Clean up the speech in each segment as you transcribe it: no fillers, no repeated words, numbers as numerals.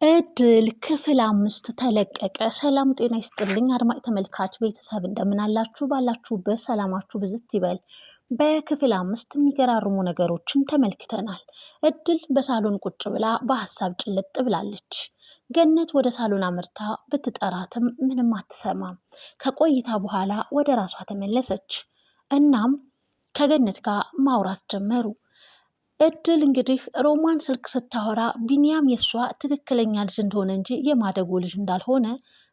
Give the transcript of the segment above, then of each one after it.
እድል ክፍል 5 ተለቀቀ። ሰላም ጤና ይስጥልኝ አድማጭ ተመልካች ቤተሰብ እንደምን አላችሁ? ባላችሁበት ሰላማችሁ ብዝት ይበል። በክፍል 5 የሚገራርሙ ነገሮችን ተመልክተናል። እድል በሳሎን ቁጭ ብላ በሀሳብ ጭልጥ ብላለች። ገነት ወደ ሳሎን አምርታ ብትጠራትም ምንም አትሰማም። ከቆይታ በኋላ ወደ ራሷ ተመለሰች። እናም ከገነት ጋር ማውራት ጀመሩ። እድል እንግዲህ ሮማን ስልክ ስታወራ ቢኒያም የሷ ትክክለኛ ልጅ እንደሆነ እንጂ የማደጎ ልጅ እንዳልሆነ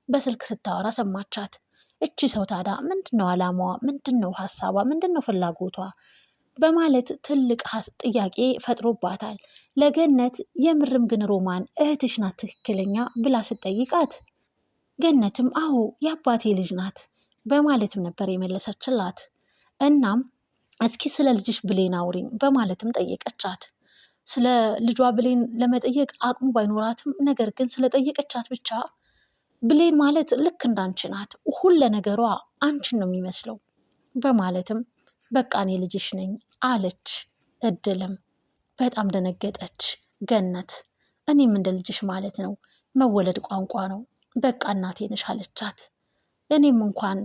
በስልክ ስታወራ ሰማቻት። እቺ ሰው ታዲያ ምንድነው አላማዋ? ምንድነው ሀሳቧ? ምንድነው ፍላጎቷ? በማለት ትልቅ ጥያቄ ፈጥሮባታል። ለገነት የምርም ግን ሮማን እህትሽ ናት ትክክለኛ ብላ ስትጠይቃት ገነትም አዎ የአባቴ ልጅ ናት በማለትም ነበር የመለሰችላት። እናም እስኪ ስለ ልጅሽ ብሌን አውሪኝ በማለትም ጠየቀቻት። ስለ ልጇ ብሌን ለመጠየቅ አቅሙ ባይኖራትም ነገር ግን ስለጠየቀቻት ብቻ ብሌን ማለት ልክ እንዳንቺ ናት፣ ሁለ ነገሯ አንቺን ነው የሚመስለው በማለትም በቃ እኔ ልጅሽ ነኝ አለች። እድልም በጣም ደነገጠች። ገነት እኔም እንደ ልጅሽ ማለት ነው፣ መወለድ ቋንቋ ነው፣ በቃ እናቴ ነሽ አለቻት። እኔም እንኳን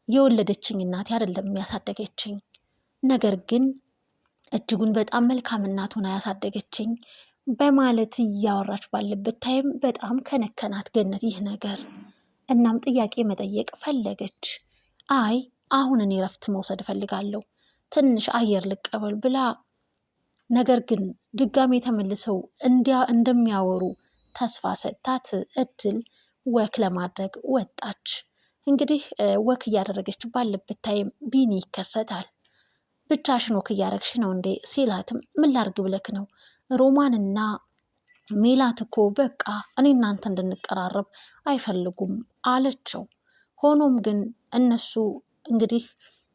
የወለደችኝ እናቴ አይደለም የሚያሳደገችኝ፣ ነገር ግን እጅጉን በጣም መልካም እናት ሆና ያሳደገችኝ በማለት እያወራች ባለበት ታይም በጣም ከነከናት ገነት ይህ ነገር። እናም ጥያቄ መጠየቅ ፈለገች። አይ አሁን እኔ እረፍት መውሰድ እፈልጋለሁ፣ ትንሽ አየር ልቀበል ብላ ነገር ግን ድጋሜ ተመልሰው እንደሚያወሩ ተስፋ ሰጥታት እድል ወክ ለማድረግ ወጣች። እንግዲህ ወክ እያደረገች ባለበት ታይም ቢኒ ይከሰታል። ብቻሽን ወክ እያረግሽ ነው እንዴ ሲላትም ምን ላርግ ብለክ ነው? ሮማንና ሜላት እኮ በቃ እኔ እናንተ እንድንቀራረብ አይፈልጉም አለችው። ሆኖም ግን እነሱ እንግዲህ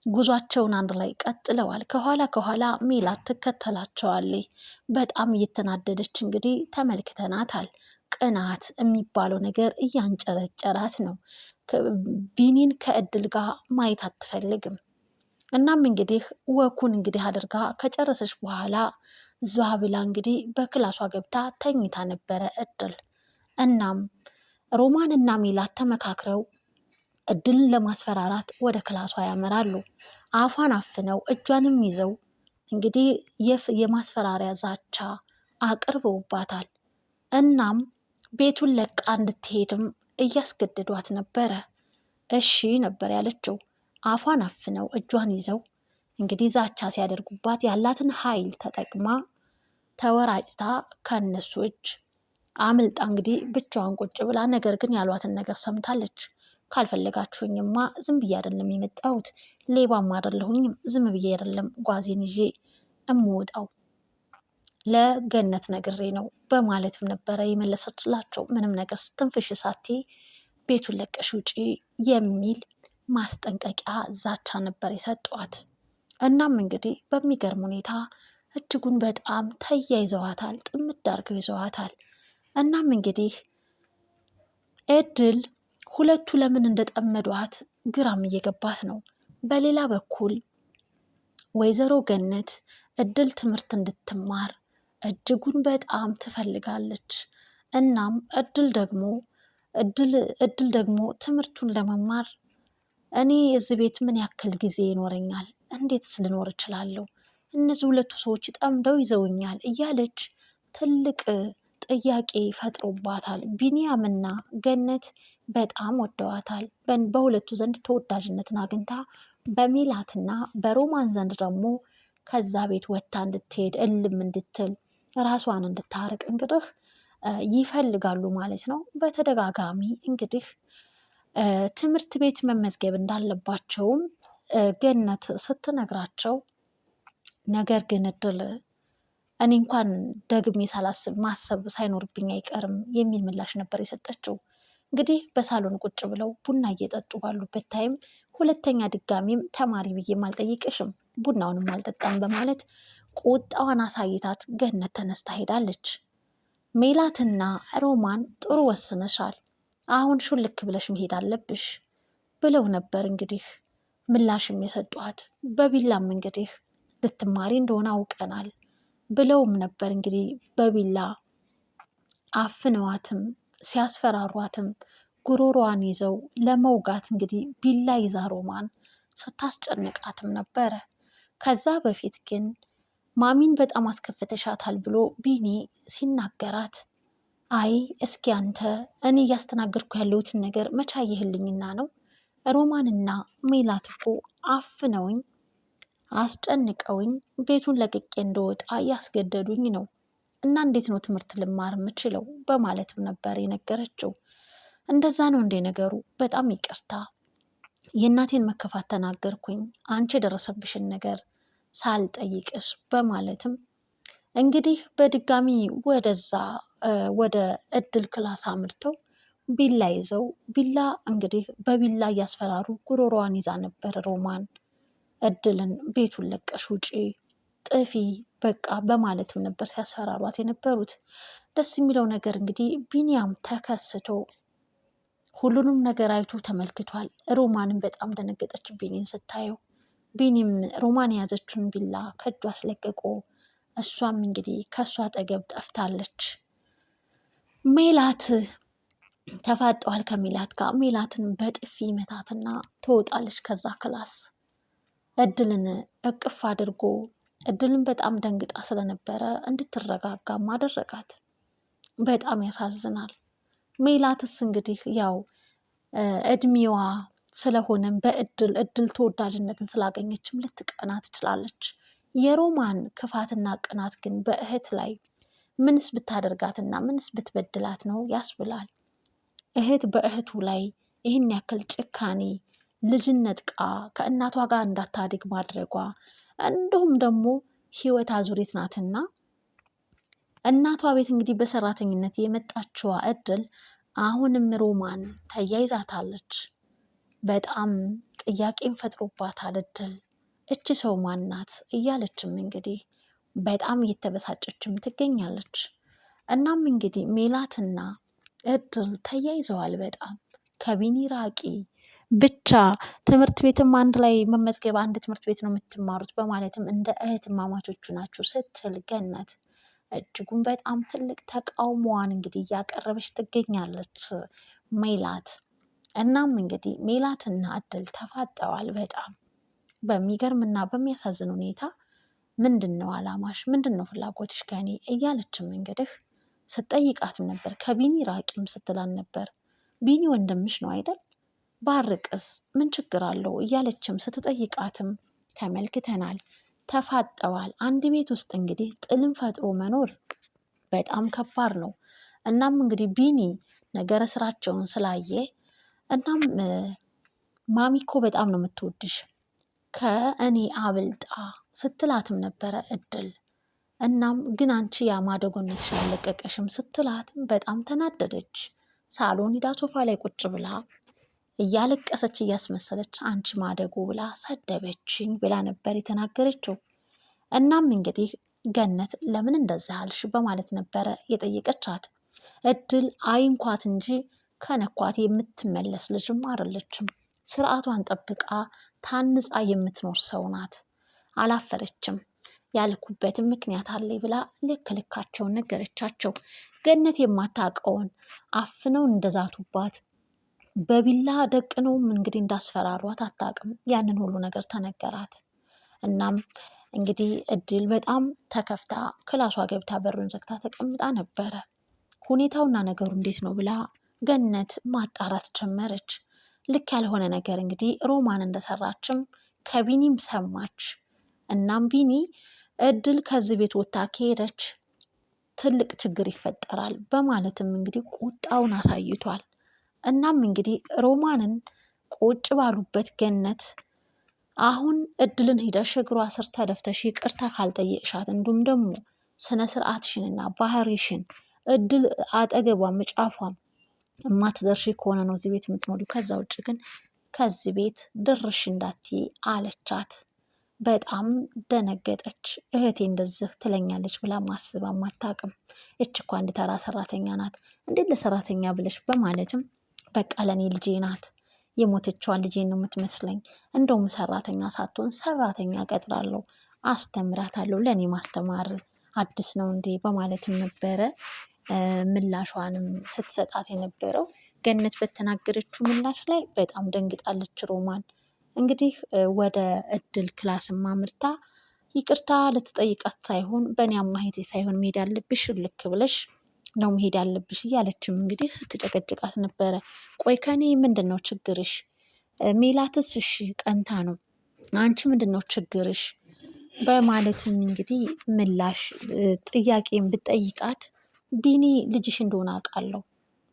ጉዟቸውን አንድ ላይ ቀጥለዋል። ከኋላ ሜላት ትከተላቸዋለች። በጣም እየተናደደች እንግዲህ ተመልክተናታል። ቅናት የሚባለው ነገር እያንጨረጨራት ነው። ቢኒን ከእድል ጋር ማየት አትፈልግም። እናም እንግዲህ ወኩን እንግዲህ አድርጋ ከጨረሰች በኋላ ዟ ብላ እንግዲህ በክላሷ ገብታ ተኝታ ነበረ እድል። እናም ሮማን እና ሜላት ተመካክረው እድልን ለማስፈራራት ወደ ክላሷ ያመራሉ። አፏን አፍነው እጇንም ይዘው እንግዲህ የማስፈራሪያ ዛቻ አቅርበውባታል። እናም ቤቱን ለቃ እንድትሄድም እያስገድዷት ነበረ። እሺ ነበር ያለችው። አፏን አፍነው እጇን ይዘው እንግዲህ ዛቻ ሲያደርጉባት ያላትን ኃይል ተጠቅማ ተወራጭታ ከነሱ እጅ አምልጣ እንግዲህ ብቻዋን ቁጭ ብላ ነገር ግን ያሏትን ነገር ሰምታለች። ካልፈለጋችሁኝማ ዝም ብዬ አይደለም የመጣሁት፣ ሌባም አይደለሁኝም፣ ዝም ብዬ አይደለም ጓዜን ይዤ እምወጣው ለገነት ነግሬ ነው በማለትም ነበረ የመለሰችላቸው። ምንም ነገር ስትንፍሽ ሳቴ ቤቱን ለቀሽ ውጪ የሚል ማስጠንቀቂያ ዛቻ ነበር የሰጧት። እናም እንግዲህ በሚገርም ሁኔታ እጅጉን በጣም ተያይዘዋታል፣ ጥምድ አድርገው ይዘዋታል። እናም እንግዲህ እድል ሁለቱ ለምን እንደጠመዷት ግራም እየገባት ነው። በሌላ በኩል ወይዘሮ ገነት እድል ትምህርት እንድትማር እጅጉን በጣም ትፈልጋለች። እናም እድል ደግሞ ትምህርቱን ለመማር እኔ እዚህ ቤት ምን ያክል ጊዜ ይኖረኛል? እንዴትስ ልኖር እችላለሁ? እነዚህ ሁለቱ ሰዎች ጠምደው ይዘውኛል እያለች ትልቅ ጥያቄ ፈጥሮባታል። ቢኒያምና ገነት በጣም ወደዋታል። በሁለቱ ዘንድ ተወዳጅነትን አግኝታ በሜላትና በሮማን ዘንድ ደግሞ ከዛ ቤት ወጥታ እንድትሄድ እልም እንድትል ራሷን እንድታርቅ እንግዲህ ይፈልጋሉ ማለት ነው። በተደጋጋሚ እንግዲህ ትምህርት ቤት መመዝገብ እንዳለባቸውም ገነት ስትነግራቸው፣ ነገር ግን እድል እኔ እንኳን ደግሜ ሳላስብ ማሰብ ሳይኖርብኝ አይቀርም የሚል ምላሽ ነበር የሰጠችው። እንግዲህ በሳሎን ቁጭ ብለው ቡና እየጠጡ ባሉበት ታይም ሁለተኛ ድጋሚም ተማሪ ብዬም አልጠይቅሽም ቡናውንም አልጠጣም በማለት ቁጣዋን አሳይታት ገነት ተነስታ ሄዳለች። ሜላትና ሮማን ጥሩ ወስነሻል፣ አሁን ሹልክ ብለሽ መሄድ አለብሽ ብለው ነበር እንግዲህ ምላሽም የሰጧት። በቢላም እንግዲህ ልትማሪ እንደሆነ አውቀናል ብለውም ነበር እንግዲህ በቢላ አፍነዋትም ሲያስፈራሯትም ጉሮሯን ይዘው ለመውጋት እንግዲህ ቢላ ይዛ ሮማን ስታስጨንቃትም ነበረ። ከዛ በፊት ግን ማሚን በጣም አስከፍተሻታል ብሎ ቢኒ ሲናገራት፣ አይ እስኪ አንተ እኔ እያስተናገድኩ ያለሁትን ነገር መቻየህልኝና ነው? ሮማንና ሜላት እኮ አፍነውኝ አስጨንቀውኝ ቤቱን ለቅቄ እንደወጣ እያስገደዱኝ ነው እና እንዴት ነው ትምህርት ልማር የምችለው? በማለትም ነበር የነገረችው። እንደዛ ነው እንዴ ነገሩ? በጣም ይቅርታ የእናቴን መከፋት ተናገርኩኝ፣ አንቺ የደረሰብሽን ነገር ሳልጠይቅሽ በማለትም እንግዲህ በድጋሚ ወደዛ ወደ እድል ክላስ አምርተው ቢላ ይዘው ቢላ እንግዲህ በቢላ እያስፈራሩ ጉሮሮዋን ይዛ ነበር ሮማን እድልን ቤቱን ለቀሽ ውጪ ጥፊ በቃ በማለትም ነበር ሲያስፈራሯት የነበሩት። ደስ የሚለው ነገር እንግዲህ ቢኒያም ተከስቶ ሁሉንም ነገር አይቶ ተመልክቷል። ሮማንም በጣም ደነገጠች ቢኒን ስታየው። ቢኒም ሮማን የያዘችውን ቢላ ከእጇ አስለቅቆ እሷም እንግዲህ ከእሷ አጠገብ ጠፍታለች። ሜላት ተፋጠዋል ከሜላት ጋር። ሜላትን በጥፊ መታትና ትወጣለች ከዛ ክላስ። እድልን እቅፍ አድርጎ እድልን በጣም ደንግጣ ስለነበረ እንድትረጋጋም አደረጋት። በጣም ያሳዝናል። ሜላትስ እንግዲህ ያው እድሜዋ ስለሆነም እድል ተወዳጅነትን ስላገኘችም ልትቀና ትችላለች። የሮማን ክፋትና ቅናት ግን በእህት ላይ ምንስ ብታደርጋትና ምንስ ብትበድላት ነው ያስብላል። እህት በእህቱ ላይ ይህን ያክል ጭካኔ ልጅን ነጥቃ ከእናቷ ጋር እንዳታድግ ማድረጓ እንዲሁም ደግሞ ህይወት አዙሪት ናትና እናቷ ቤት እንግዲህ በሰራተኝነት የመጣችዋ እድል አሁንም ሮማን ተያይዛታለች። በጣም ጥያቄን ፈጥሮባታል እድል። እቺ ሰው ማናት እያለችም እንግዲህ በጣም እየተበሳጨችም ትገኛለች። እናም እንግዲህ ሜላትና እድል ተያይዘዋል። በጣም ከቢኒ ራቂ ብቻ ትምህርት ቤትም አንድ ላይ መመዝገብ አንድ ትምህርት ቤት ነው የምትማሩት በማለትም እንደ እህትማማቾቹ ናቸው ስትል ገነት እጅጉን በጣም ትልቅ ተቃውሞዋን እንግዲህ እያቀረበች ትገኛለች ሜላት። እናም እንግዲህ ሜላትና እድል ተፋጠዋል። በጣም በሚገርምና በሚያሳዝን ሁኔታ ምንድን ነው አላማሽ? ምንድን ነው ፍላጎትሽ ከኔ እያለችም እንግዲህ ስትጠይቃትም ነበር። ከቢኒ ራቂም ስትላን ነበር። ቢኒ ወንድምሽ ነው አይደል? ባርቅስ ምን ችግር አለው እያለችም ስትጠይቃትም ተመልክተናል። ተፋጠዋል። አንድ ቤት ውስጥ እንግዲህ ጥልን ፈጥሮ መኖር በጣም ከባድ ነው። እናም እንግዲህ ቢኒ ነገረ ስራቸውን ስላየ እናም ማሚኮ በጣም ነው የምትወድሽ ከእኔ አብልጣ ስትላትም ነበረ እድል። እናም ግን አንቺ ያማደጎነትሽ አልለቀቀሽም ስትላትም በጣም ተናደደች። ሳሎን ሂዳ ሶፋ ላይ ቁጭ ብላ እያለቀሰች እያስመሰለች አንቺ ማደጎ ብላ ሰደበችኝ ብላ ነበር የተናገረችው። እናም እንግዲህ ገነት ለምን እንደዛ አልሽ በማለት ነበረ የጠየቀቻት። እድል አይንኳት እንጂ ከነኳት የምትመለስ ልጅም አይደለችም። ስርዓቷን ጠብቃ ታንጻ የምትኖር ሰው ናት። አላፈረችም። ያልኩበትም ምክንያት አለኝ ብላ ልክ ልካቸውን ነገረቻቸው። ገነት የማታውቀውን አፍነው እንደዛቱባት በቢላ ደቅነውም እንግዲህ እንዳስፈራሯት አታውቅም። ያንን ሁሉ ነገር ተነገራት። እናም እንግዲህ እድል በጣም ተከፍታ ክላሷ ገብታ በሩን ዘግታ ተቀምጣ ነበረ። ሁኔታውና ነገሩ እንዴት ነው ብላ ገነት ማጣራት ጀመረች። ልክ ያልሆነ ነገር እንግዲህ ሮማን እንደሰራችም ከቢኒም ሰማች። እናም ቢኒ እድል ከዚህ ቤት ወጥታ ከሄደች ትልቅ ችግር ይፈጠራል በማለትም እንግዲህ ቁጣውን አሳይቷል። እናም እንግዲህ ሮማንን ቁጭ ባሉበት ገነት አሁን እድልን ሂደሽ እግሯ ስር ተደፍተሽ ይቅርታ ካልጠየቅሻት እንዲሁም ደግሞ ስነ ስርዓትሽንና ባህሪሽን እድል አጠገቧም ጫፏም እማትደርሺ ከሆነ ነው እዚህ ቤት የምትኖሪው። ከዛ ውጭ ግን ከዚህ ቤት ድርሽ እንዳትዪ አለቻት። በጣም ደነገጠች። እህቴ እንደዚህ ትለኛለች ብላ ማስባ አታውቅም። እች እኮ አንድ ተራ ሰራተኛ ናት፣ እንዴት ለሰራተኛ ብለሽ በማለትም በቃ ለእኔ ልጄ ናት፣ የሞተችዋን ልጄ ነው የምትመስለኝ። እንደውም ሰራተኛ ሳትሆን ሰራተኛ ቀጥራለሁ፣ አስተምራታለሁ፣ ለእኔ ማስተማር አዲስ ነው እንዴ በማለትም ነበረ ምላሿንም ስትሰጣት የነበረው ገነት በተናገረችው ምላሽ ላይ በጣም ደንግጣለች ሮማን። እንግዲህ ወደ እድል ክላስም አምርታ ይቅርታ ልትጠይቃት ሳይሆን በእኔ አማሄቴ ሳይሆን መሄድ አለብሽ ልክ ብለሽ ነው መሄድ አለብሽ እያለችም እንግዲህ ስትጨቀጭቃት ነበረ። ቆይ ከኔ ምንድን ነው ችግርሽ? ሜላትስ እሺ ቀንታ ነው፣ አንቺ ምንድን ነው ችግርሽ? በማለትም እንግዲህ ምላሽ ጥያቄን ብጠይቃት ቢኒ ልጅሽ እንደሆነ አውቃለሁ፣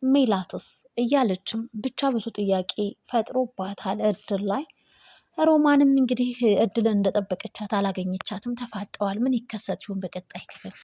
ሜላትስ እያለችም ብቻ ብዙ ጥያቄ ፈጥሮባታል እድል ላይ። ሮማንም እንግዲህ እድልን እንደጠበቀቻት አላገኘቻትም፣ ተፋጠዋል። ምን ይከሰት ይሆን በቀጣይ ክፍል?